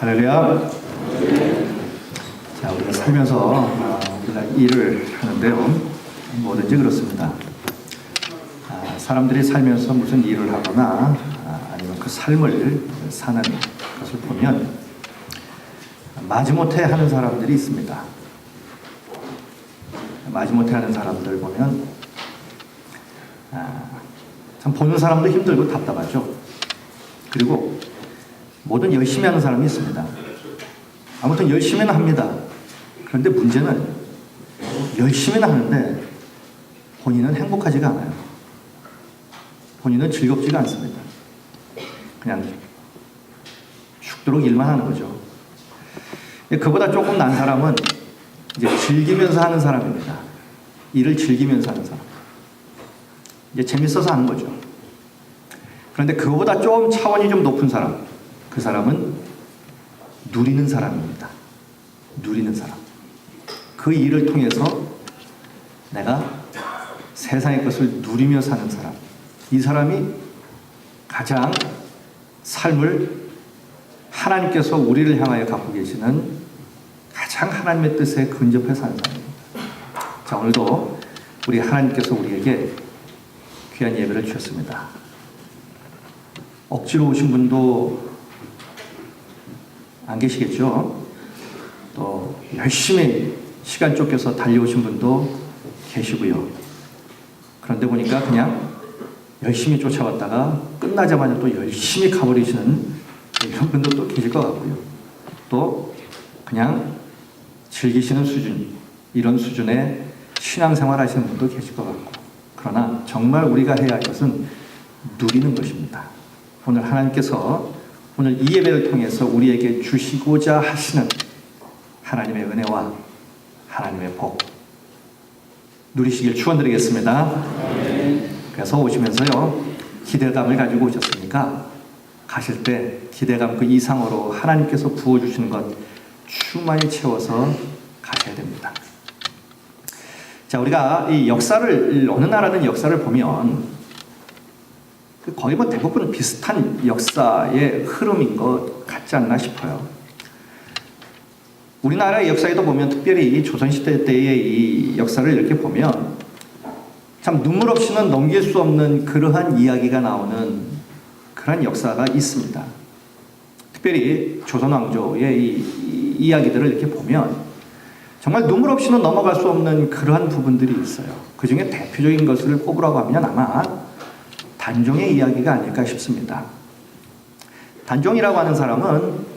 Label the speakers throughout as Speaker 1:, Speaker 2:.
Speaker 1: 할렐루야. 자, 우리가 살면서 우리가 일을 하는데요. 뭐든지 그렇습니다. 사람들이 살면서 무슨 일을 하거나 아니면 그 삶을 사는 것을 보면 마지못해 하는 사람들이 있습니다. 마지못해 하는 사람들 보면 참 보는 사람도 힘들고 답답하죠. 그리고 뭐든 열심히 하는 사람이 있습니다. 아무튼 열심히는 합니다. 그런데 문제는 열심히는 하는데 본인은 행복하지가 않아요. 본인은 즐겁지가 않습니다. 그냥 죽도록 일만 하는 거죠. 그보다 조금 난 사람은 이제 즐기면서 하는 사람입니다. 일을 즐기면서 하는 사람. 이제 재밌어서 하는 거죠. 그런데 그거보다 좀 차원이 좀 높은 사람, 그 사람은 누리는 사람입니다. 누리는 사람. 그 일을 통해서 내가 세상의 것을 누리며 사는 사람. 이 사람이 가장 삶을 하나님께서 우리를 향하여 갖고 계시는 가장 하나님의 뜻에 근접해 사는 사람입니다. 자, 오늘도 우리 하나님께서 우리에게 귀한 예배를 주셨습니다. 억지로 오신 분도 안 계시겠죠. 또 열심히 시간 쫓겨서 달려오신 분도 계시고요. 그런데 보니까 그냥 열심히 쫓아왔다가 끝나자마자 또 열심히 가버리시는 이런 분도 또 계실 것 같고요. 또 그냥 즐기시는 수준, 이런 수준의 신앙생활 하시는 분도 계실 것 같고. 그러나 정말 우리가 해야 할 것은 누리는 것입니다. 오늘 하나님께서 오늘 이 예배를 통해서 우리에게 주시고자 하시는 하나님의 은혜와 하나님의 복 누리시길 축원드리겠습니다. 그래서 오시면서요, 기대감을 가지고 오셨으니까 가실 때 기대감 그 이상으로 하나님께서 부어주시는 것 충만히 채워서 가셔야 됩니다. 자, 우리가 이 역사를, 어느 나라든 역사를 보면 거의 뭐 대부분 비슷한 역사의 흐름인 것 같지 않나 싶어요. 우리나라의 역사에도 보면 특별히 조선시대 때의 이 역사를 이렇게 보면 참 눈물 없이는 넘길 수 없는 그러한 이야기가 나오는 그런 역사가 있습니다. 특별히 조선 왕조의 이 이야기들을 이렇게 보면 정말 눈물 없이는 넘어갈 수 없는 그러한 부분들이 있어요. 그 중에 대표적인 것을 꼽으라고 하면 아마 단종의 이야기가 아닐까 싶습니다. 단종이라고 하는 사람은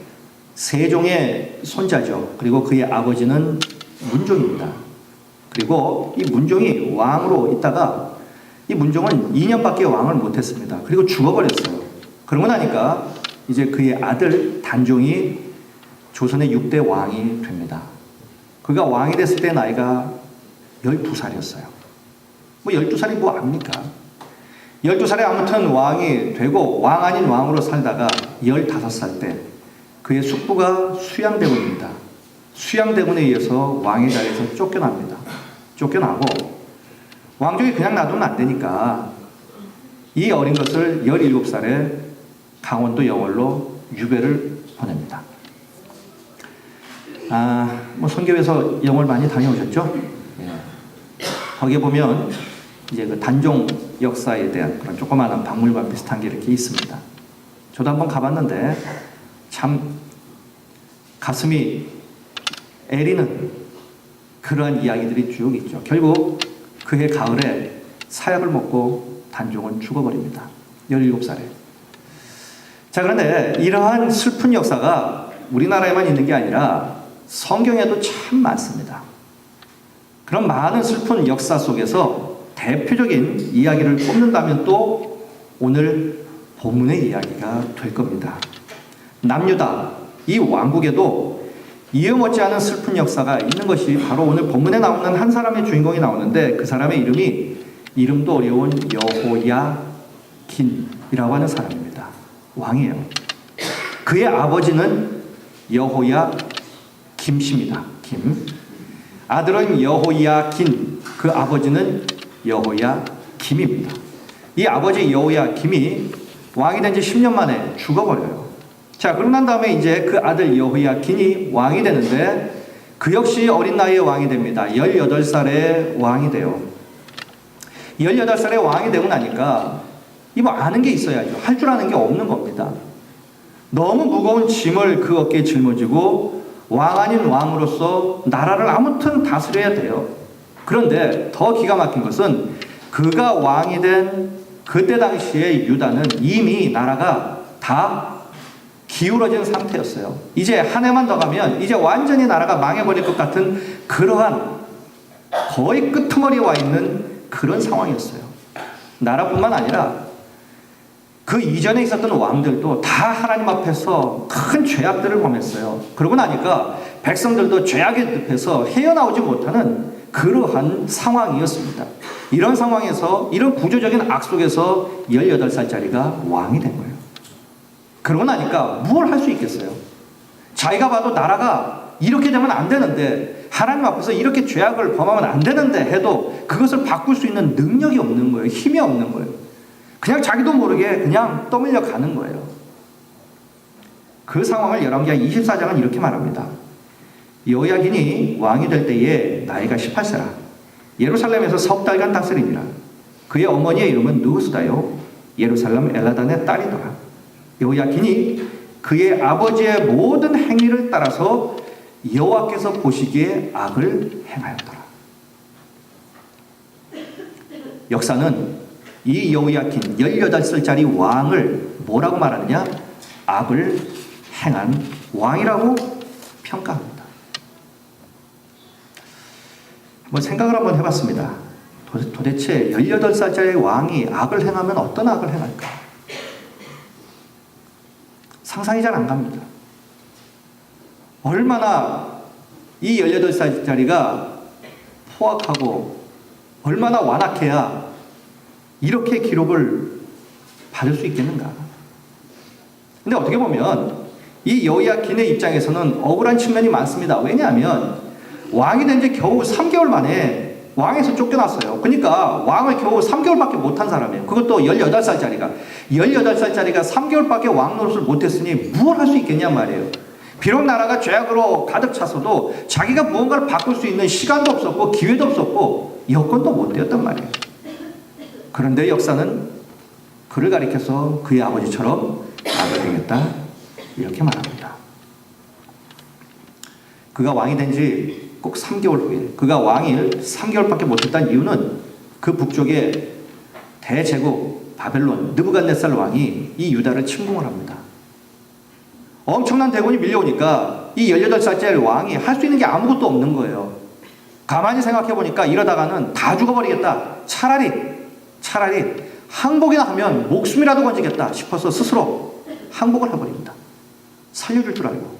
Speaker 1: 세종의 손자죠. 그리고 그의 아버지는 문종입니다. 그리고 이 문종이 왕으로 있다가 이 문종은 2년밖에 왕을 못했습니다. 그리고 죽어버렸어요. 그러고 나니까 이제 그의 아들 단종이 조선의 6대 왕이 됩니다. 그가 왕이 됐을 때 나이가 12살이었어요. 뭐 12살이 뭐 압니까? 12살에 아무튼 왕이 되고 왕 아닌 왕으로 살다가 15살 때 그의 숙부가 수양대군입니다. 수양대군에 의해서 왕의 자리에서 쫓겨납니다. 쫓겨나고 왕족이 그냥 놔두면 안 되니까 이 어린 것을 17살에 강원도 영월로 유배를 보냅니다. 뭐 선교에서 영월 많이 다녀오셨죠? 예. 거기에 보면 이제 그 단종 역사에 대한 그런 조그마한 박물관 비슷한 게 이렇게 있습니다. 저도 한번 가봤는데 참 가슴이 애리는 그러한 이야기들이 쭉 있죠. 결국 그해 가을에 사약을 먹고 단종은 죽어버립니다. 17살에. 자, 그런데 이러한 슬픈 역사가 우리나라에만 있는 게 아니라 성경에도 참 많습니다. 그런 많은 슬픈 역사 속에서 대표적인 이야기를 꼽는다면 또 오늘 본문의 이야기가 될 겁니다. 남유다, 이 왕국에도 이유 못지않은 슬픈 역사가 있는 것이 바로 오늘 본문에 나오는 한 사람의 주인공이 나오는데 그 사람의 이름도 어려운 여호야긴이라고 하는 사람입니다. 왕이에요. 그의 아버지는 여호야김씨입니다. 김. 아들은 여호야긴, 그 아버지는 여호야김입니다. 이 아버지 여호야김이 왕이 된 지 10년 만에 죽어버려요. 자, 자, 그러고 난 다음에 이제 그 아들 여호야긴이 왕이 되는데 그 역시 어린 나이에 왕이 됩니다. 18살에 왕이 돼요. 18살에 왕이 되고 나니까 뭐 아는 게 있어야죠. 할 줄 아는 게 없는 겁니다. 너무 무거운 짐을 그 어깨에 짊어지고 왕 아닌 왕으로서 나라를 아무튼 다스려야 돼요. 그런데 더 기가 막힌 것은 그가 왕이 된 그때 당시에 유다는 이미 나라가 다 기울어진 상태였어요. 이제 한 해만 더 가면 이제 완전히 나라가 망해버릴 것 같은 그러한 거의 끄트머리에 와 있는 그런 상황이었어요. 나라뿐만 아니라 그 이전에 있었던 왕들도 다 하나님 앞에서 큰 죄악들을 범했어요. 그러고 나니까 백성들도 죄악의 늪에서 헤어나오지 못하는 그러한 상황이었습니다. 이런 상황에서 이런 구조적인 악 속에서 18살짜리가 왕이 된 거예요. 그러고 나니까 뭘 할 수 있겠어요? 자기가 봐도 나라가 이렇게 되면 안 되는데 하나님 앞에서 이렇게 죄악을 범하면 안 되는데 해도 그것을 바꿀 수 있는 능력이 없는 거예요. 힘이 없는 거예요. 그냥 자기도 모르게 그냥 떠밀려 가는 거예요. 그 상황을 열왕기하 24장은 이렇게 말합니다. 여호야긴이 왕이 될 때에 나이가 18세라. 예루살렘에서 석 달간 다스리니라. 그의 어머니의 이름은 누후스다요 예루살렘 엘라단의 딸이더라. 여호야긴이 그의 아버지의 모든 행위를 따라서 여호와께서 보시기에 악을 행하였더라. 역사는 이 여호야긴 18살짜리 왕을 뭐라고 말하느냐? 악을 행한 왕이라고 평가합니다. 한번 생각을 한번 해봤습니다. 도대체 18살짜리 왕이 악을 행하면 어떤 악을 행할까? 상상이 잘 안 갑니다. 얼마나 이 18살짜리가 포악하고 얼마나 완악해야 이렇게 기록을 받을 수 있겠는가? 근데 어떻게 보면 이 여호야긴의 입장에서는 억울한 측면이 많습니다. 왜냐하면 왕이 된 지 겨우 3개월 만에 왕에서 쫓겨났어요. 그러니까 왕을 겨우 3개월밖에 못한 사람이에요. 그것도 18살짜리가 3개월밖에 왕 노릇을 못했으니 무엇을 할 수 있겠냔 말이에요. 비록 나라가 죄악으로 가득 찼어도 자기가 무언가를 바꿀 수 있는 시간도 없었고 기회도 없었고 여건도 못 되었단 말이에요. 그런데 역사는 그를 가리켜서 그의 아버지처럼 악을 행했다 이렇게 말합니다. 그가 왕이 된 지 꼭 3개월 후에 그가 왕일 3개월밖에 못했다는 이유는 그 북쪽에 대제국 바벨론 느부갓네살 왕이 이 유다를 침공을 합니다. 엄청난 대군이 밀려오니까 이 18살짜리 왕이 할 수 있는 게 아무것도 없는 거예요. 가만히 생각해보니까 이러다가는 다 죽어버리겠다. 차라리 항복이나 하면 목숨이라도 건지겠다 싶어서 스스로 항복을 해버립니다. 살려줄 줄 알고.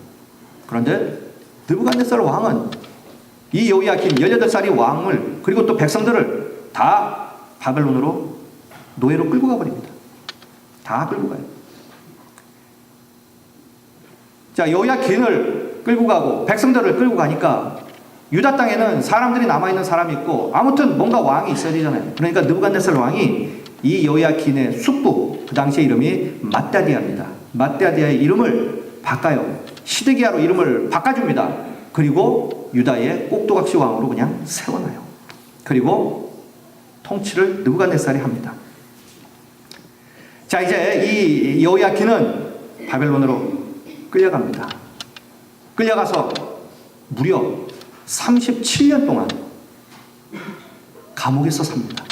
Speaker 1: 그런데 느부갓네살 왕은 이 여호야긴 18살이 왕을 그리고 또 백성들을 다 바벨론으로 노예로 끌고 가버립니다. 다 끌고 가요. 자, 여호야긴을 끌고 가고 백성들을 끌고 가니까 유다 땅에는 사람들이 남아있는 사람이 있고 아무튼 뭔가 왕이 있어야 되잖아요. 그러니까 느부갓네살 왕이 이 여호야긴의 숙부, 그 당시의 이름이 맏다디아입니다. 맏다디아의 이름을 바꿔요. 시드기야로 이름을 바꿔줍니다. 그리고 유다의 꼭두각시 왕으로 그냥 세워놔요. 그리고 통치를 느부갓네살이 합니다. 자, 이제 이 여호야긴은 바벨론으로 끌려갑니다. 끌려가서 무려 37년 동안 감옥에서 삽니다.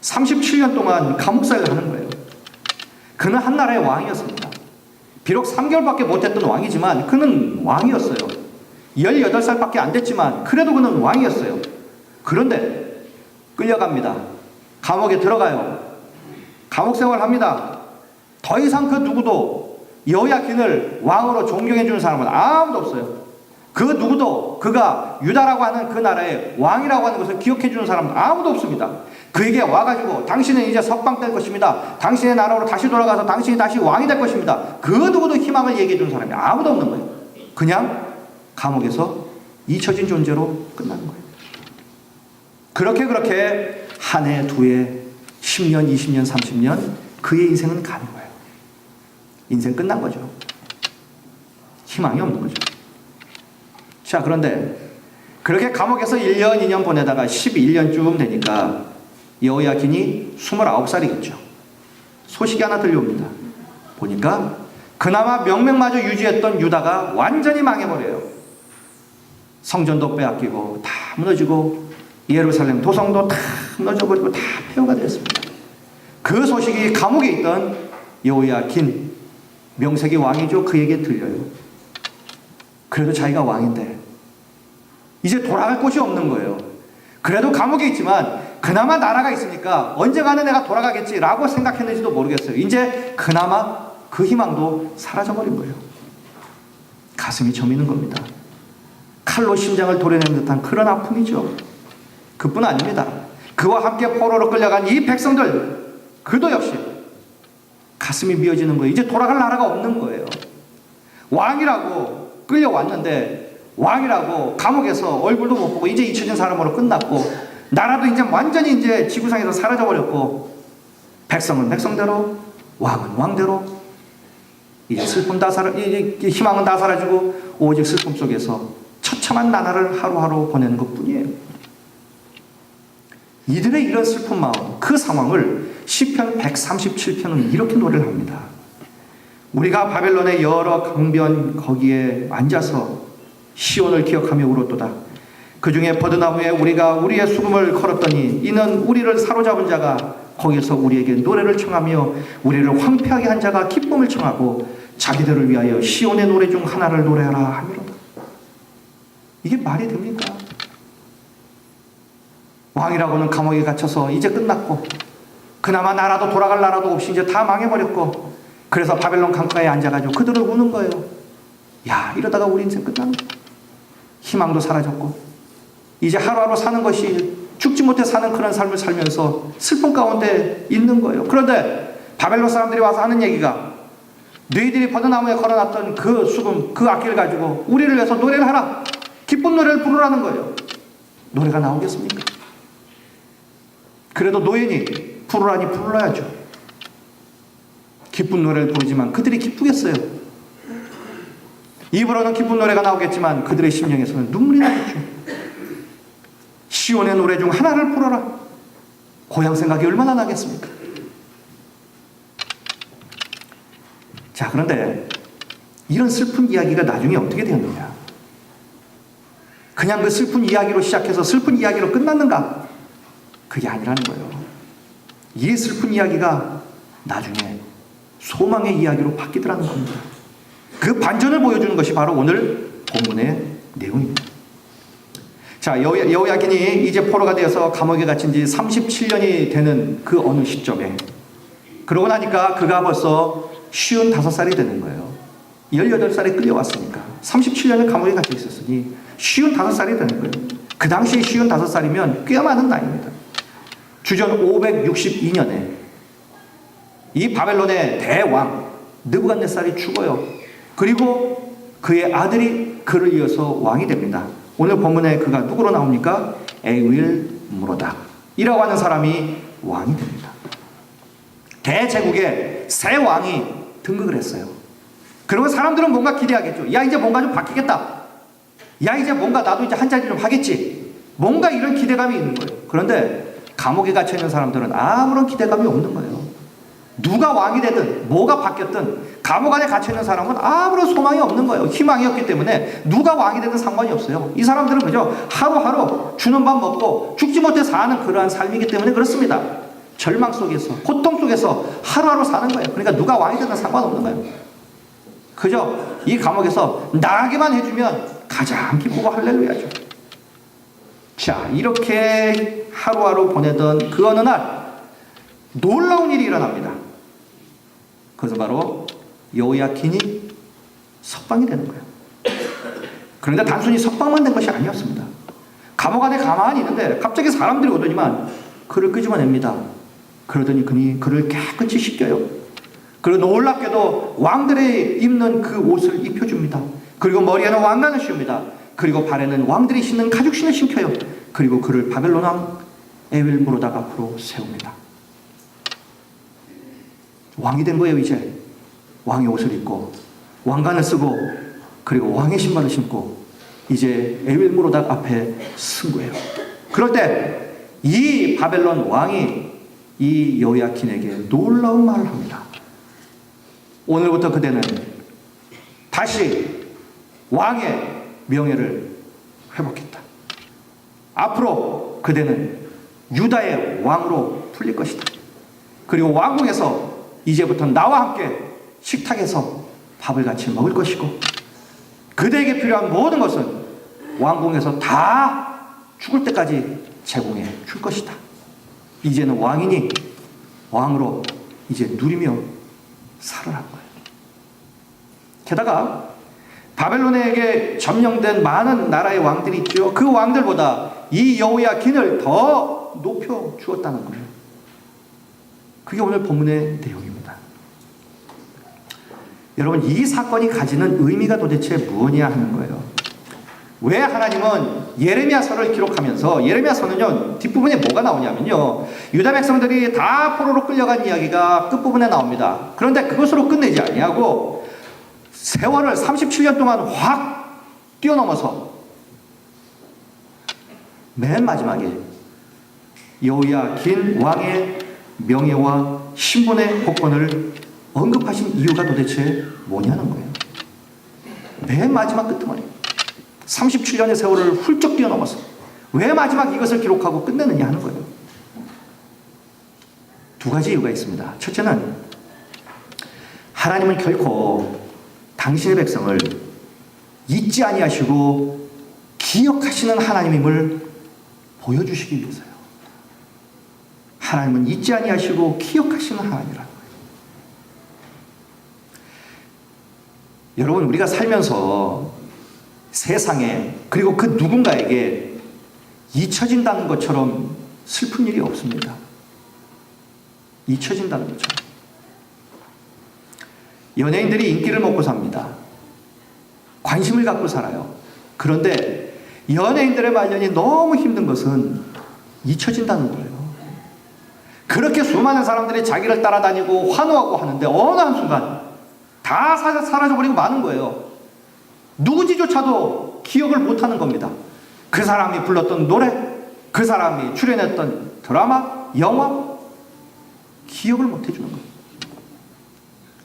Speaker 1: 37년 동안 감옥살이를 하는 거예요. 그는 한 나라의 왕이었습니다. 비록 3개월밖에 못했던 왕이지만 그는 왕이었어요. 18살밖에 안 됐지만 그래도 그는 왕이었어요. 그런데 끌려갑니다. 감옥에 들어가요. 감옥 생활합니다. 더 이상 그 누구도 여호야긴을 왕으로 존경해 주는 사람은 아무도 없어요. 그 누구도 그가 유다라고 하는 그 나라의 왕이라고 하는 것을 기억해 주는 사람은 아무도 없습니다. 그에게 와가지고 당신은 이제 석방될 것입니다. 당신의 나라로 다시 돌아가서 당신이 다시 왕이 될 것입니다. 그 누구도 희망을 얘기해 주는 사람이 아무도 없는 거예요. 그냥 감옥에서 잊혀진 존재로 끝나는 거예요. 그렇게 한 해, 두 해, 10년, 20년, 30년 그의 인생은 가는 거예요. 인생 끝난 거죠. 희망이 없는 거죠. 자, 그런데 그렇게 감옥에서 1년, 2년 보내다가 11년쯤 되니까 여호야긴이 29살이겠죠. 소식이 하나 들려옵니다. 보니까 그나마 명맥마저 유지했던 유다가 완전히 망해버려요. 성전도 빼앗기고 다 무너지고 예루살렘 도성도 다 무너져버리고 다 폐허가 되었습니다. 그 소식이 감옥에 있던 여호야긴, 명색이 왕이죠. 그에게 들려요. 그래도 자기가 왕인데 이제 돌아갈 곳이 없는 거예요. 그래도 감옥에 있지만 그나마 나라가 있으니까 언젠가는 내가 돌아가겠지라고 생각했는지도 모르겠어요. 이제 그나마 그 희망도 사라져버린 거예요. 가슴이 저미는 겁니다. 칼로 심장을 도려내는 듯한 그런 아픔이죠. 그뿐 아닙니다. 그와 함께 포로로 끌려간 이 백성들, 그도 역시 가슴이 미어지는 거예요. 이제 돌아갈 나라가 없는 거예요. 왕이라고 끌려왔는데, 왕이라고 감옥에서 얼굴도 못 보고 이제 잊혀진 사람으로 끝났고, 나라도 이제 완전히 이제 지구상에서 사라져버렸고, 백성은 백성대로, 왕은 왕대로, 이제 슬픔 다 이제 희망은 다 사라지고 오직 슬픔 속에서 처참한 나날을 하루하루 보내는 것뿐이에요. 이들의 이런 슬픈 마음, 그 상황을 시편 137편은 이렇게 노래를 합니다. 우리가 바벨론의 여러 강변 거기에 앉아서 시온을 기억하며 울었도다. 그 중에 버드나무에 우리가 우리의 수금을 걸었더니 이는 우리를 사로잡은 자가 거기서 우리에게 노래를 청하며 우리를 황폐하게 한 자가 기쁨을 청하고 자기들을 위하여 시온의 노래 중 하나를 노래하라 하미로다. 이게 말이 됩니까? 왕이라고는 감옥에 갇혀서 이제 끝났고 그나마 나라도 돌아갈 나라도 없이 이제 다 망해버렸고 그래서 바벨론 강가에 앉아가지고 그들을 우는 거예요. 야, 이러다가 우리 인생 끝나는 거야. 희망도 사라졌고 이제 하루하루 사는 것이 죽지 못해 사는 그런 삶을 살면서 슬픔 가운데 있는 거예요. 그런데 바벨론 사람들이 와서 하는 얘기가 너희들이 버드나무에 걸어놨던 그 수금, 그 악기를 가지고 우리를 위해서 노래를 하라. 기쁜 노래를 부르라는 거예요. 노래가 나오겠습니까? 그래도 노예니 부르라니 불러야죠. 기쁜 노래를 부르지만 그들이 기쁘겠어요? 입으로는 기쁜 노래가 나오겠지만 그들의 심령에서는 눈물이 나겠죠. 시온의 노래 중 하나를 불어라. 고향 생각이 얼마나 나겠습니까? 자, 그런데 이런 슬픈 이야기가 나중에 어떻게 되었느냐? 그냥 그 슬픈 이야기로 시작해서 슬픈 이야기로 끝났는가? 그게 아니라는 거예요. 이 슬픈 이야기가 나중에 소망의 이야기로 바뀌더라는 겁니다. 그 반전을 보여주는 것이 바로 오늘 본문의 내용입니다. 자, 여호야긴이 이제 포로가 되어서 감옥에 갇힌 지 37년이 되는 그 어느 시점에 그러고 나니까 그가 벌써 55살이 되는 거예요. 18살에 끌려왔으니까 37년을 감옥에 갇혀 있었으니 55살이 되는 거예요. 그 당시에 55살이면 꽤 많은 나이입니다. 주전 562년에 이 바벨론의 대왕 느부갓네살이 죽어요. 그리고 그의 아들이 그를 이어서 왕이 됩니다. 오늘 본문에 그가 누구로 나옵니까? 에윌므로닥 이라고 하는 사람이 왕이 됩니다. 대제국의 새 왕이 등극을 했어요. 그러면 사람들은 뭔가 기대하겠죠. 야, 이제 뭔가 좀 바뀌겠다. 야, 이제 뭔가 나도 이제 한 자리 좀 하겠지. 뭔가 이런 기대감이 있는 거예요. 그런데 감옥에 갇혀 있는 사람들은 아무런 기대감이 없는 거예요. 누가 왕이 되든 뭐가 바뀌었든 감옥 안에 갇혀 있는 사람은 아무런 소망이 없는 거예요. 희망이 없기 때문에 누가 왕이 되든 상관이 없어요. 이 사람들은 그저 하루하루 주는 밥 먹고 죽지 못해 사는 그러한 삶이기 때문에 그렇습니다. 절망 속에서 고통 속에서 하루하루 사는 거예요. 그러니까 누가 왕이 되든 상관없는 거예요. 그저 이 감옥에서 나가기만 해주면 가장 기쁘고 할렐루야죠. 자, 이렇게 하루하루 보내던 그 어느 날 놀라운 일이 일어납니다. 그것은 바로 여호야긴이 석방이 되는 거예요. 그런데 단순히 석방만 된 것이 아니었습니다. 감옥 안에 가만히 있는데 갑자기 사람들이 오더니만 그를 끄집어냅니다. 그러더니 그를 깨끗이 씻겨요. 그리고 놀랍게도 왕들이 입는 그 옷을 입혀줍니다. 그리고 머리에는 왕관을 씌웁니다. 그리고 발에는 왕들이 신는 가죽신을 신겨요. 그리고 그를 바벨론 왕 에윌므로닥 앞으로 세웁니다. 왕이 된 거예요. 이제 왕의 옷을 입고 왕관을 쓰고 그리고 왕의 신발을 신고 이제 에빌무로닥 앞에 쓴 거예요. 그럴 때 이 바벨론 왕이 이 여호야킨에게 놀라운 말을 합니다. 오늘부터 그대는 다시 왕의 명예를 회복했다. 앞으로 그대는 유다의 왕으로 풀릴 것이다. 그리고 왕궁에서 이제부터 나와 함께 식탁에서 밥을 같이 먹을 것이고, 그대에게 필요한 모든 것은 왕궁에서 다 죽을 때까지 제공해 줄 것이다. 이제는 왕이니 왕으로 이제 누리며 살아라는 거예요. 게다가 바벨론에게 점령된 많은 나라의 왕들이 있죠. 그 왕들보다 이 여호야킨을 더 높여 주었다는 거예요. 그게 오늘 본문의 내용입니다. 여러분, 이 사건이 가지는 의미가 도대체 무엇이냐 하는 거예요. 왜 하나님은 예레미야서를 기록하면서, 예레미야서는요 뒷부분에 뭐가 나오냐면요, 유다 백성들이 다 포로로 끌려간 이야기가 끝부분에 나옵니다. 그런데 그것으로 끝내지 아니하고 세월을 37년 동안 확 뛰어넘어서 맨 마지막에 여호야킨 왕의 명예와 신분의 복권을 언급하신 이유가 도대체 뭐냐는 거예요. 맨 마지막 끄트머리 37년의 세월을 훌쩍 뛰어넘어서 왜 마지막 이것을 기록하고 끝내느냐 하는 거예요. 두 가지 이유가 있습니다. 첫째는 하나님은 결코 당신의 백성을 잊지 아니하시고 기억하시는 하나님임을 보여주시기 위해서요. 하나님은 잊지 아니하시고 기억하시는 하나님이라는 거예요. 여러분, 우리가 살면서 세상에, 그리고 그 누군가에게 잊혀진다는 것처럼 슬픈 일이 없습니다. 잊혀진다는 것처럼. 연예인들이 인기를 먹고 삽니다. 관심을 갖고 살아요. 그런데 연예인들의 말년이 너무 힘든 것은 잊혀진다는 거예요. 그렇게 수많은 사람들이 자기를 따라다니고 환호하고 하는데 어느 한순간 다 사라져버리고 마는 거예요. 누구지조차도 기억을 못하는 겁니다. 그 사람이 불렀던 노래, 그 사람이 출연했던 드라마, 영화, 기억을 못 해주는 거예요.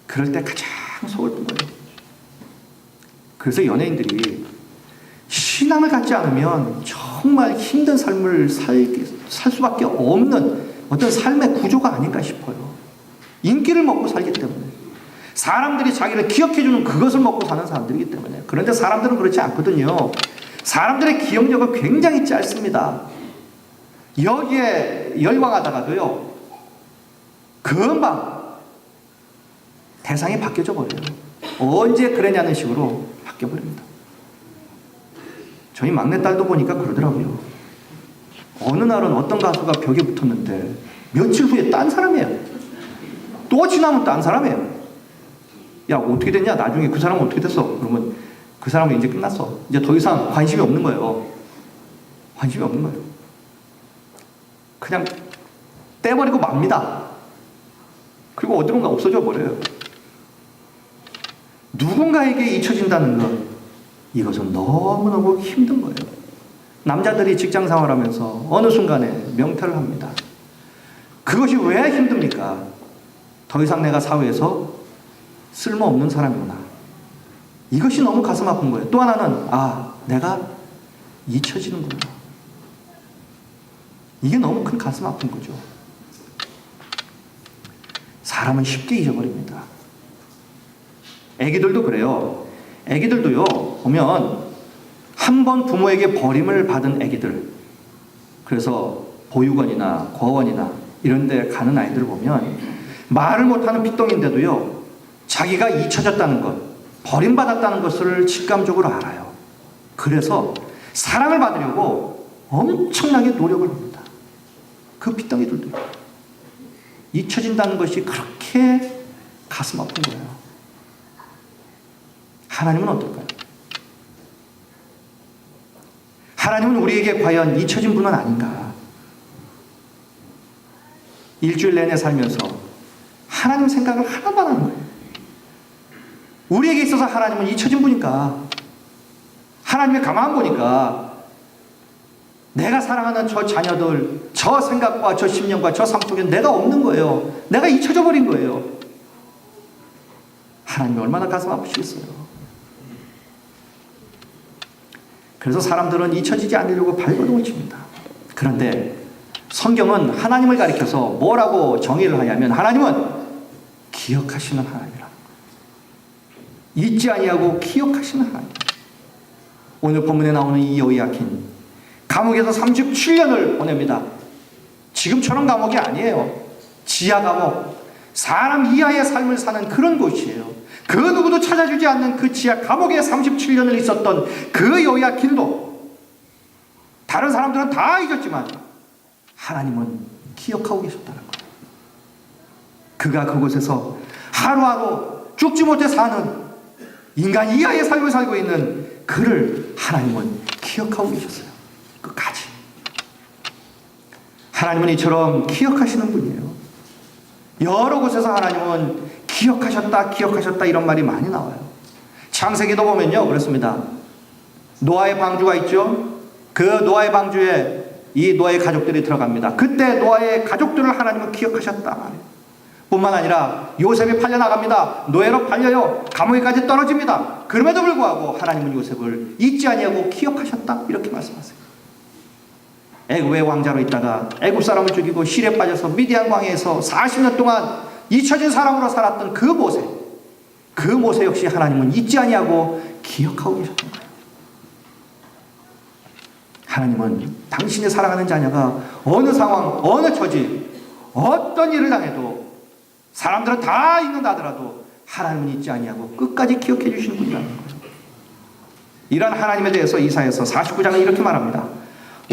Speaker 1: 그럴 때 가장 속을 뜬 거예요. 그래서 연예인들이 신앙을 갖지 않으면 정말 힘든 삶을 살 수밖에 없는 어떤 삶의 구조가 아닌가 싶어요. 인기를 먹고 살기 때문에. 사람들이 자기를 기억해주는 그것을 먹고 사는 사람들이기 때문에. 그런데 사람들은 그렇지 않거든요. 사람들의 기억력은 굉장히 짧습니다. 여기에 열광하다가도요, 금방 대상이 바뀌어져 버려요. 언제 그랬냐는 식으로 바뀌어버립니다. 저희 막내딸도 보니까 그러더라고요. 어느 날은 어떤 가수가 벽에 붙었는데 며칠 후에 딴 사람이에요. 또 지나면 딴 사람이에요. 야, 어떻게 됐냐? 나중에 그 사람은 어떻게 됐어? 그러면 그 사람은 이제 끝났어. 이제 더 이상 관심이 없는 거예요. 관심이 없는 거예요. 그냥 떼버리고 맙니다. 그리고 어디론가 없어져 버려요. 누군가에게 잊혀진다는 것, 이것은 너무너무 힘든 거예요. 남자들이 직장 생활하면서 어느 순간에 명퇴를 합니다. 그것이 왜 힘듭니까? 더 이상 내가 사회에서 쓸모없는 사람이구나. 이것이 너무 가슴 아픈 거예요. 또 하나는, 내가 잊혀지는구나. 이게 너무 큰 가슴 아픈 거죠. 사람은 쉽게 잊어버립니다. 애기들도 그래요. 애기들도요, 보면 한 번 부모에게 버림을 받은 애기들, 그래서 보육원이나 고아원이나 이런 데 가는 아이들을 보면 말을 못하는 삐똥인데도요, 자기가 잊혀졌다는 것, 버림받았다는 것을 직감적으로 알아요. 그래서 사랑을 받으려고 엄청나게 노력을 합니다. 그 삐똥이들도요. 잊혀진다는 것이 그렇게 가슴 아픈 거예요. 하나님은 어떨까요? 하나님은 우리에게 과연 잊혀진 분은 아닌가? 일주일 내내 살면서 하나님 생각을 하나도 안 하는 거예요. 우리에게 있어서 하나님은 잊혀진 분이니까, 하나님의 가만 보니까 내가 사랑하는 저 자녀들, 저 생각과 저 심령과 저 삶 속에 내가 없는 거예요. 내가 잊혀져 버린 거예요. 하나님이 얼마나 가슴 아프시겠어요. 그래서 사람들은 잊혀지지 않으려고 발버둥을 칩니다. 그런데 성경은 하나님을 가리켜서 뭐라고 정의를 하냐면, 하나님은 기억하시는 하나님이라. 잊지 아니하고 기억하시는 하나님. 오늘 본문에 나오는 이 여호야킨, 감옥에서 37년을 보냅니다. 지금처럼 감옥이 아니에요. 지하 감옥, 사람 이하의 삶을 사는 그런 곳이에요. 그 누구도 찾아주지 않는 그 지하 감옥에 37년을 있었던 그 여호야킨도 다른 사람들은 다 잊었지만 하나님은 기억하고 계셨다는 거예요. 그가 그곳에서 하루하루 죽지 못해 사는 인간 이하의 삶을 살고 있는 그를 하나님은 기억하고 계셨어요. 끝까지. 하나님은 이처럼 기억하시는 분이에요. 여러 곳에서 하나님은 기억하셨다 이런 말이 많이 나와요. 창세기도 보면요, 그렇습니다. 노아의 방주가 있죠. 그 노아의 방주에 이 노아의 가족들이 들어갑니다. 그때 노아의 가족들을 하나님은 기억하셨다 말이에요. 뿐만 아니라 요셉이 팔려나갑니다. 노예로 팔려요. 감옥에까지 떨어집니다. 그럼에도 불구하고 하나님은 요셉을 잊지 아니하고 기억하셨다 이렇게 말씀하세요. 애굽의 왕자로 있다가 애굽 사람을 죽이고 실에 빠져서 미디안 광야에서 40년 동안 잊혀진 사람으로 살았던 그 모세 역시 하나님은 잊지 아니하고 기억하고 계셨던 거예요. 하나님은 당신의 사랑하는 자녀가 어느 상황, 어느 처지, 어떤 일을 당해도 사람들은 다 잊는다 하더라도 하나님은 잊지 아니하고 끝까지 기억해 주시는 분이라는 거예요. 이런 하나님에 대해서 이사야서 49장은 이렇게 말합니다.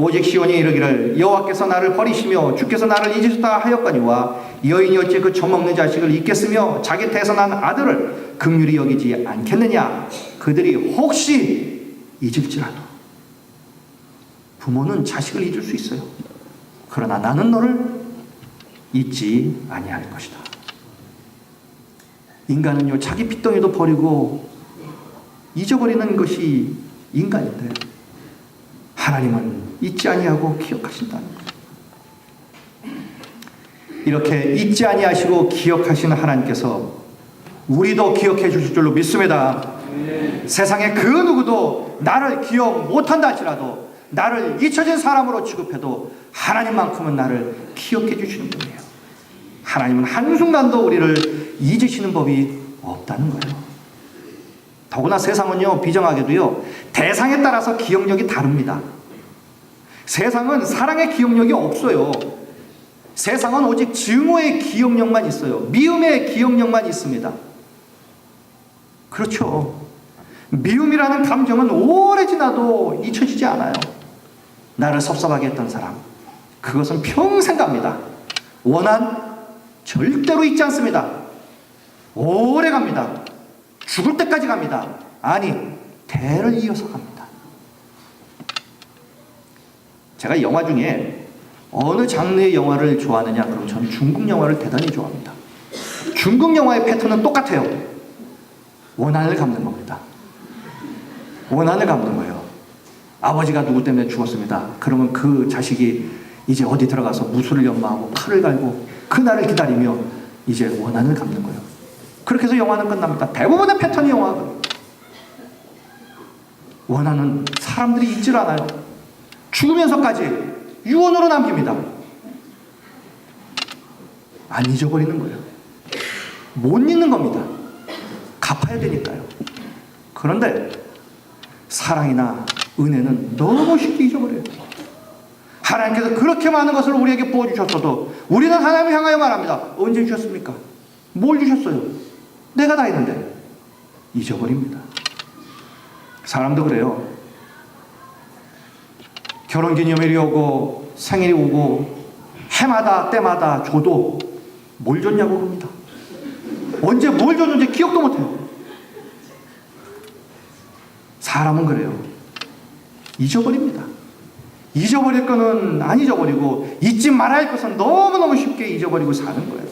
Speaker 1: 오직 시온이 이르기를 여호와께서 나를 버리시며 주께서 나를 잊으셨다 하였거니와 여인이 어찌 그 젖먹는 자식을 잊겠으며 자기 태에서 난 아들을 긍휼히 여기지 않겠느냐. 그들이 혹시 잊을지라도. 부모는 자식을 잊을 수 있어요. 그러나 나는 너를 잊지 아니할 것이다. 인간은요, 자기 핏덩이도 버리고 잊어버리는 것이 인간인데 하나님은 잊지 아니하고 기억하신다는 거예요. 이렇게 잊지 아니하시고 기억하시는 하나님께서 우리도 기억해 주실 줄로 믿습니다. 세상에 그 누구도 나를 기억 못한다 할지라도, 나를 잊혀진 사람으로 취급해도 하나님만큼은 나를 기억해 주시는 분이에요. 하나님은 한순간도 우리를 잊으시는 법이 없다는 거예요. 더구나 세상은요, 비정하게도요, 대상에 따라서 기억력이 다릅니다. 세상은 사랑의 기억력이 없어요. 세상은 오직 증오의 기억력만 있어요. 미움의 기억력만 있습니다. 그렇죠. 미움이라는 감정은 오래 지나도 잊혀지지 않아요. 나를 섭섭하게 했던 사람, 그것은 평생 갑니다. 원한 절대로 잊지 않습니다. 오래 갑니다. 죽을 때까지 갑니다. 아니, 대를 이어서 갑니다. 제가 영화 중에 어느 장르의 영화를 좋아하느냐 그러면 저는 중국 영화를 대단히 좋아합니다. 중국 영화의 패턴은 똑같아요. 원한을 갚는 겁니다. 원한을 갚는 거예요. 아버지가 누구 때문에 죽었습니다. 그러면 그 자식이 이제 어디 들어가서 무술을 연마하고 칼을 갈고 그날을 기다리며 이제 원한을 갚는 거예요. 그렇게 해서 영화는 끝납니다. 대부분의 패턴이 영화거든요. 원한은 사람들이 잊질 않아요. 죽으면서까지 유언으로 남깁니다. 안 잊어버리는 거예요. 못 잊는 겁니다. 갚아야 되니까요. 그런데 사랑이나 은혜는 너무 쉽게 잊어버려요. 하나님께서 그렇게 많은 것을 우리에게 부어주셨어도 우리는 하나님을 향하여 말합니다. 언제 주셨습니까? 뭘 주셨어요? 내가 다 했는데. 잊어버립니다. 사람도 그래요. 결혼기념일이 오고 생일이 오고 해마다 때마다 줘도 뭘 줬냐고 그럽니다. 언제 뭘 줬는지 기억도 못해요. 사람은 그래요. 잊어버립니다. 잊어버릴 거는 안 잊어버리고 잊지 말아야 할 것은 너무너무 쉽게 잊어버리고 사는 거예요.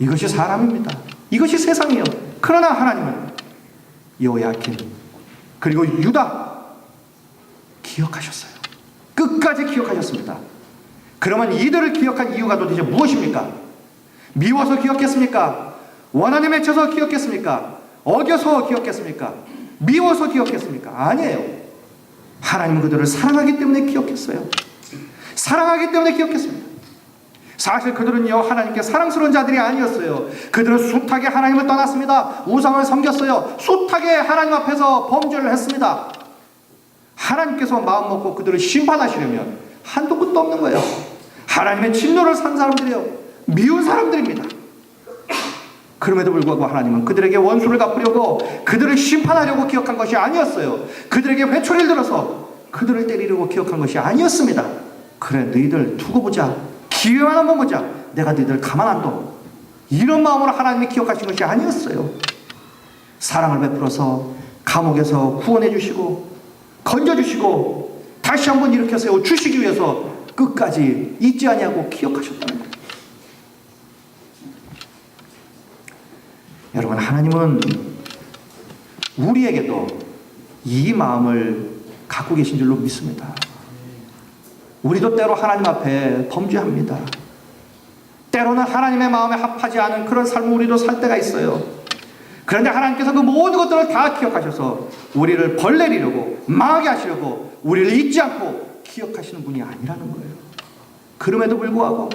Speaker 1: 이것이 사람입니다. 이것이 세상이에요. 그러나 하나님은 여호야킨 그리고 유다 기억하셨어요. 끝까지 기억하셨습니다. 그러면 이들을 기억한 이유가 도대체 무엇입니까? 미워서 기억했습니까? 원한에 맺혀서 기억했습니까? 어겨서 기억했습니까? 미워서 기억했습니까? 아니에요. 하나님은 그들을 사랑하기 때문에 기억했어요. 사랑하기 때문에 기억했습니다. 사실 그들은요, 하나님께 사랑스러운 자들이 아니었어요. 그들은 숱하게 하나님을 떠났습니다. 우상을 섬겼어요. 숱하게 하나님 앞에서 범죄를 했습니다. 하나님께서 마음먹고 그들을 심판하시려면 한도 끝도 없는 거예요. 하나님의 진노를 산 사람들이에요. 미운 사람들입니다. 그럼에도 불구하고 하나님은 그들에게 원수를 갚으려고 그들을 심판하려고 기억한 것이 아니었어요. 그들에게 회초리를 들어서 그들을 때리려고 기억한 것이 아니었습니다. 그래, 너희들 두고 보자. 기회만 한번 보자. 내가 너희들 가만 안 둬. 이런 마음으로 하나님이 기억하신 것이 아니었어요. 사랑을 베풀어서 감옥에서 구원해 주시고 건져 주시고 다시 한번 일으켜 세워 주시기 위해서 끝까지 잊지 아니하고 기억하셨다는 거예요. 여러분, 하나님은 우리에게도 이 마음을 갖고 계신 줄로 믿습니다. 우리도 때로 하나님 앞에 범죄합니다. 때로는 하나님의 마음에 합하지 않은 그런 삶을 우리도 살 때가 있어요. 그런데 하나님께서 그 모든 것들을 다 기억하셔서 우리를 벌내리려고, 망하게 하시려고 우리를 잊지 않고 기억하시는 분이 아니라는 거예요. 그럼에도 불구하고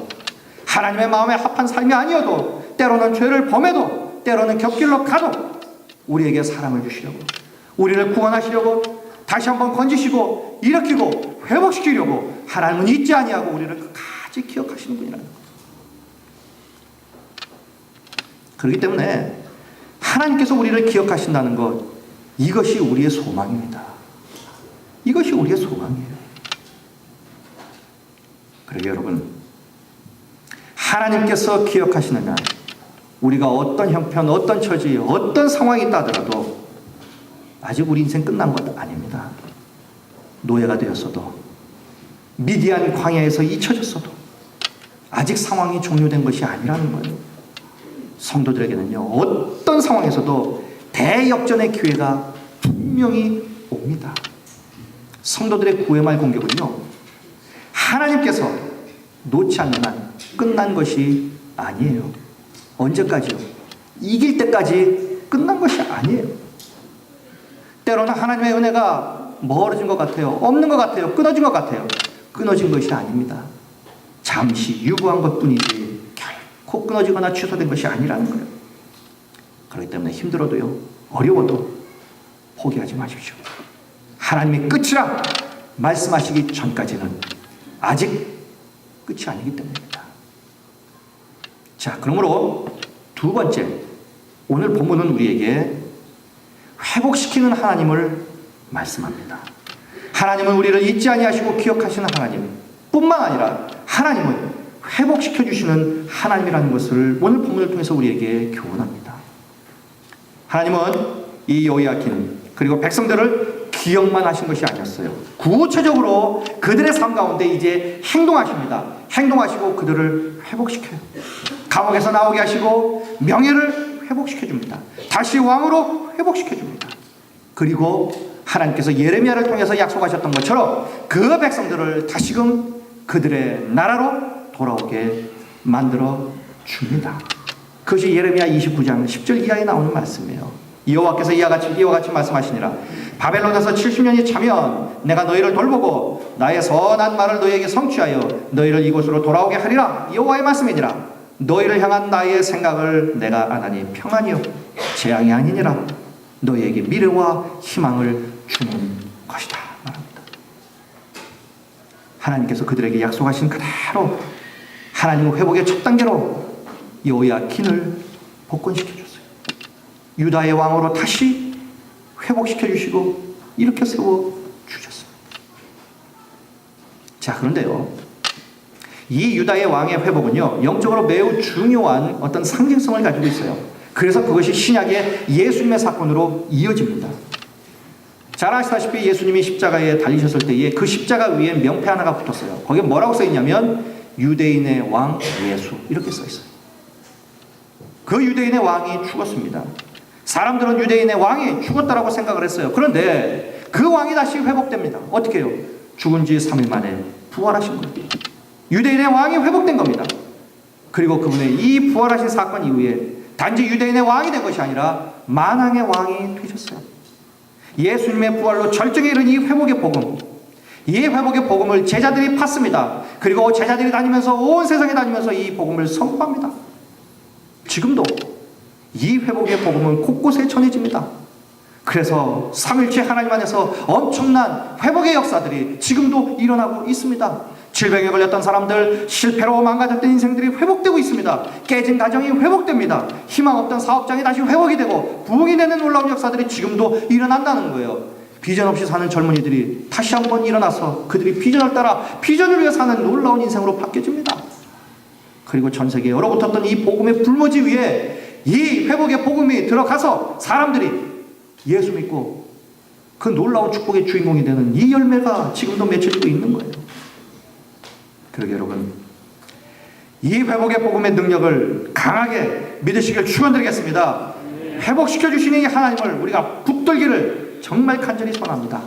Speaker 1: 하나님의 마음에 합한 삶이 아니어도 때로는 죄를 범해도 때로는 곁길로 가도 우리에게 사랑을 주시려고, 우리를 구원하시려고, 다시 한번 건지시고 일으키고 회복시키려고 하나님은 잊지 아니하고 우리를 끝까지 기억하시는 분이라는 거예요. 그렇기 때문에 하나님께서 우리를 기억하신다는 것, 이것이 우리의 소망입니다. 이것이 우리의 소망이에요. 그러게 여러분, 하나님께서 기억하시는 날, 우리가 어떤 형편, 어떤 처지, 어떤 상황이 있다 하더라도 아직 우리 인생 끝난 것 아닙니다. 노예가 되었어도, 미디안 광야에서 잊혀졌어도 아직 상황이 종료된 것이 아니라는 거예요. 성도들에게는요, 어떤 상황에서도 대역전의 기회가 분명히 옵니다. 성도들의 구애말 공격은요, 하나님께서 놓지 않는 한 끝난 것이 아니에요. 언제까지요? 이길 때까지 끝난 것이 아니에요. 때로는 하나님의 은혜가 멀어진 것 같아요. 없는 것 같아요. 끊어진 것 같아요. 끊어진 것이 아닙니다. 잠시 유구한 것뿐이지 결코 끊어지거나 취소된 것이 아니라는 거예요. 그렇기 때문에 힘들어도요, 어려워도 포기하지 마십시오. 하나님이 끝이라 말씀하시기 전까지는 아직 끝이 아니기 때문입니다. 자, 그러므로 두 번째, 오늘 본문은 우리에게 회복시키는 하나님을 말씀합니다. 하나님은 우리를 잊지 아니하시고 기억하시는 하나님 뿐만 아니라 하나님은 회복시켜 주시는 하나님이라는 것을 오늘 본문을 통해서 우리에게 교훈합니다. 하나님은 이 여호야킨 그리고 백성들을 기억만 하신 것이 아니었어요. 구체적으로 그들의 삶 가운데 이제 행동하십니다. 행동하시고 그들을 회복시켜요. 감옥에서 나오게 하시고 명예를 회복시켜줍니다. 다시 왕으로 회복시켜줍니다. 그리고 하나님께서 예레미야를 통해서 약속하셨던 것처럼 그 백성들을 다시금 그들의 나라로 돌아오게 만들어 줍니다. 그것이 예레미야 29장 10절 이하에 나오는 말씀이에요. 여호와께서 이와 같이 말씀하시니라. 바벨론에서 70년이 차면 내가 너희를 돌보고 나의 선한 말을 너희에게 성취하여 너희를 이곳으로 돌아오게 하리라. 여호와의 말씀이니라. 너희를 향한 나의 생각을 내가 아나니 평안이요 재앙이 아니니라. 너희에게 미래와 희망을 주는 것이다 말합니다. 하나님께서 그들에게 약속하신 그대로 하나님은 회복의 첫 단계로 여호야킨을 복권시켜 줬어요. 유다의 왕으로 다시 회복시켜 주시고 일으켜 세워 주셨습니다. 자, 그런데요, 이 유다의 왕의 회복은요, 영적으로 매우 중요한 어떤 상징성을 가지고 있어요. 그래서 그것이 신약의 예수님의 사건으로 이어집니다. 잘 아시다시피 예수님이 십자가에 달리셨을 때에 그 십자가 위에 명패 하나가 붙었어요. 거기에 뭐라고 써 있냐면 유대인의 왕 예수 이렇게 써 있어요. 그 유대인의 왕이 죽었습니다. 사람들은 유대인의 왕이 죽었다라고 생각을 했어요. 그런데 그 왕이 다시 회복됩니다. 어떻게 해요? 죽은 지 3일 만에 부활하신 거예요. 유대인의 왕이 회복된 겁니다. 그리고 그분의 이 부활하신 사건 이후에 단지 유대인의 왕이 된 것이 아니라 만왕의 왕이 되셨어요. 예수님의 부활로 절정에 이른 이 회복의 복음, 이 회복의 복음을 제자들이 팠습니다. 그리고 제자들이 다니면서 온 세상에 다니면서 이 복음을 선포합니다. 지금도 이 회복의 복음은 곳곳에 전해집니다. 그래서 삼일체 하나님 안에서 엄청난 회복의 역사들이 지금도 일어나고 있습니다. 질병에 걸렸던 사람들, 실패로 망가졌던 인생들이 회복되고 있습니다. 깨진 가정이 회복됩니다. 희망 없던 사업장이 다시 회복이 되고 부흥이 되는 놀라운 역사들이 지금도 일어난다는 거예요. 비전 없이 사는 젊은이들이 다시 한번 일어나서 그들이 비전을 따라 비전을 위해 사는 놀라운 인생으로 바뀌어집니다. 그리고 전 세계에 얼어붙었던 이 복음의 불모지 위에 이 회복의 복음이 들어가서 사람들이 예수 믿고 그 놀라운 축복의 주인공이 되는 이 열매가 지금도 맺혀지고 있는 거예요. 그러게 여러분, 이 회복의 복음의 능력을 강하게 믿으시길 축원드리겠습니다. 회복시켜 주시는 이 하나님을 우리가 붙들기를 정말 간절히 소원합니다.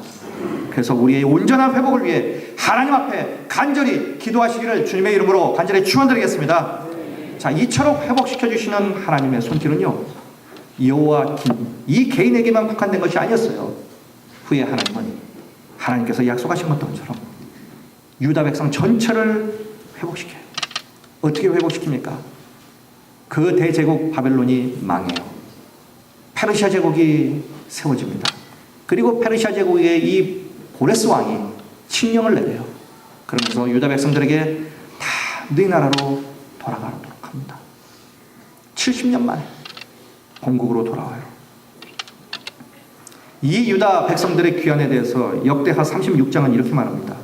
Speaker 1: 그래서 우리의 온전한 회복을 위해 하나님 앞에 간절히 기도하시기를 주님의 이름으로 간절히 축원드리겠습니다. 자, 이처럼 회복시켜 주시는 하나님의 손길은요, 여호와긴 이 개인에게만 국한된 것이 아니었어요. 후에 하나님께서 약속하신 것처럼 유다 백성 전체를 회복시켜요. 어떻게 회복시킵니까? 그 대제국 바벨론이 망해요. 페르시아 제국이 세워집니다. 그리고 페르시아 제국의 이 고레스 왕이 칙령을 내려요. 그러면서 유다 백성들에게 다 네 나라로 돌아가도록 합니다. 70년 만에 본국으로 돌아와요. 이 유다 백성들의 귀환에 대해서 역대하 36장은 이렇게 말합니다.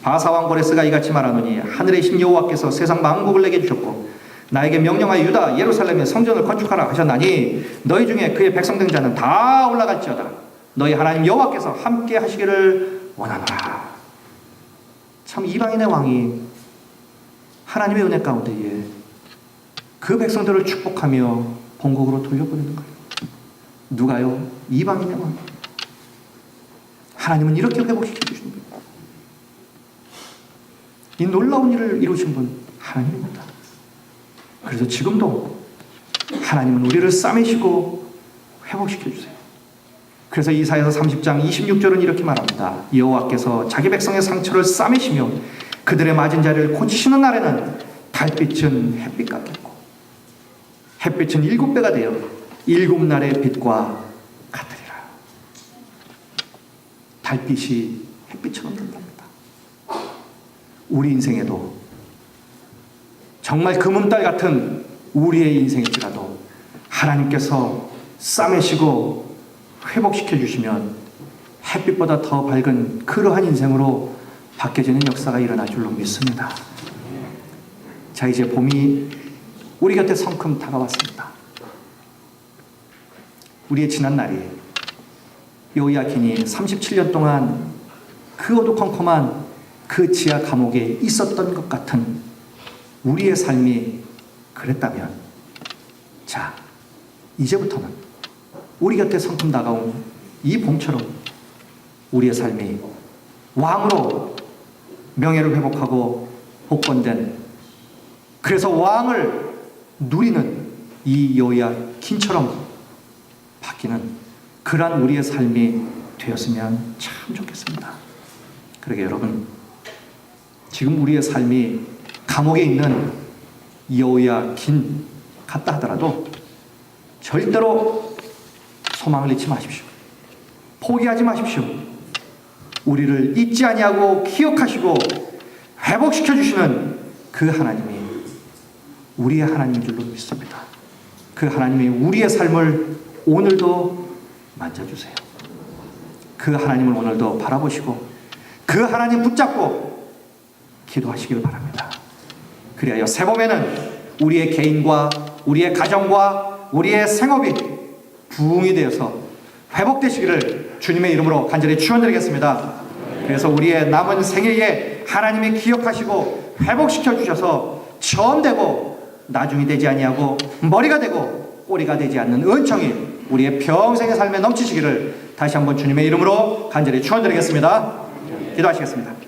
Speaker 1: 바사왕 고레스가 이같이 말하노니 하늘의 신 여호와께서 세상 만국을 내게 주셨고 나에게 명령하여 유다 예루살렘에 성전을 건축하라 하셨나니 너희 중에 그의 백성 된 자는 다 올라갈지어다. 너희 하나님 여호와께서 함께 하시기를 원하노라. 참 이방인의 왕이 하나님의 은혜 가운데에 그 백성들을 축복하며 본국으로 돌려보내는 거예요. 누가요? 이방인의 왕. 하나님은 이렇게 회복시켜 주시는 거예요. 이 놀라운 일을 이루신 분 하나님입니다. 그래서 지금도 하나님은 우리를 싸매시고 회복시켜 주세요. 그래서 이사야서 30장 26절은 이렇게 말합니다. 여호와께서 자기 백성의 상처를 싸매시며 그들의 맞은 자리를 고치시는 날에는 달빛은 햇빛 같겠고 햇빛은 7배가 되어 7날의 빛과 같으리라. 달빛이 햇빛처럼 된답니다. 우리 인생에도 정말 금음달 같은 우리의 인생일지라도 하나님께서 싸매시고 회복시켜 주시면 햇빛보다 더 밝은 그러한 인생으로 바뀌어지는 역사가 일어날 줄로 믿습니다. 자, 이제 봄이 우리 곁에 성큼 다가왔습니다. 우리의 지난 날이 요야긴이 37년 동안 그 어두컴컴한 그 지하 감옥에 있었던 것 같은 우리의 삶이 그랬다면, 자, 이제부터는 우리 곁에 성큼 다가온 이 봄처럼 우리의 삶이 왕으로 명예를 회복하고 복권된, 그래서 왕을 누리는 이 요야긴처럼 바뀌는 그러한 우리의 삶이 되었으면 참 좋겠습니다. 그러게 여러분, 지금 우리의 삶이 감옥에 있는 여호야긴 같다 하더라도 절대로 소망을 잃지 마십시오. 포기하지 마십시오. 우리를 잊지 아니하고 기억하시고 회복시켜 주시는 그 하나님이 우리의 하나님인 줄로 믿습니다. 그 하나님이 우리의 삶을 오늘도 만져주세요. 그 하나님을 오늘도 바라보시고 그 하나님 붙잡고 기도하시길 바랍니다. 그리하여 새봄에는 우리의 개인과 우리의 가정과 우리의 생업이 부흥이 되어서 회복되시기를 주님의 이름으로 간절히 축원드리겠습니다. 그래서 우리의 남은 생애에 하나님이 기억하시고 회복시켜 주셔서 처음 되고 나중이 되지 아니하고 머리가 되고 꼬리가 되지 않는 은총이 우리의 평생의 삶에 넘치시기를 다시 한번 주님의 이름으로 간절히 축원드리겠습니다. 기도하시겠습니다.